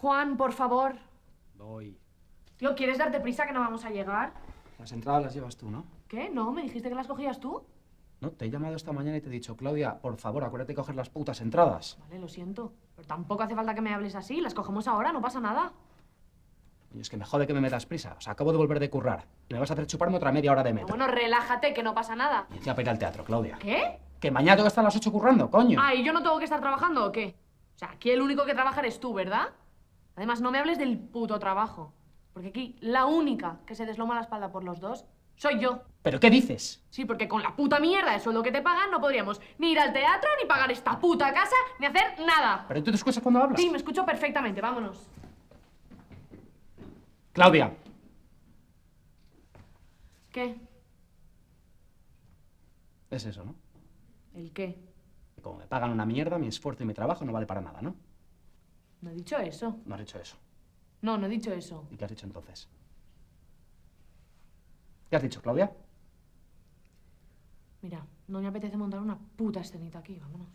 Juan, por favor. Voy. Tío, ¿quieres darte prisa que no vamos a llegar? Las entradas las llevas tú, ¿no? ¿Qué? ¿No? ¿Me dijiste que las cogías tú? No, te he llamado esta mañana y te he dicho, Claudia, por favor, acuérdate de coger las putas entradas. Vale, lo siento. Pero tampoco hace falta que me hables así. Las cogemos ahora, no pasa nada. Y es que me jode que me metas prisa. O sea, acabo de volver de currar. Y me vas a hacer chuparme otra media hora de Pero metro. bueno, relájate, que no pasa nada. Y encima para ir al teatro, Claudia. ¿Qué? Que mañana tengo que estar a las 8 currando, coño. Ah, ¿y yo no tengo que estar trabajando o qué? O sea, aquí el único que trabaja eres tú, ¿verdad? Además, no me hables del puto trabajo. Porque aquí la única que se desloma la espalda por los dos soy yo. ¿Pero qué dices? Sí, porque con la puta mierda de sueldo que te pagan no podríamos ni ir al teatro, ni pagar esta puta casa, ni hacer nada. ¿Pero tú te escuchas cuando hablas? Sí, me escucho perfectamente, vámonos. Claudia. ¿Qué? Es eso, ¿no? ¿El qué? Que como me pagan una mierda, mi esfuerzo y mi trabajo no vale para nada, ¿no? No he dicho eso. No has dicho eso. No, no he dicho eso. ¿Y qué has dicho entonces? ¿Qué has dicho, Claudia? Mira, no me apetece montar una puta escenita aquí, vámonos.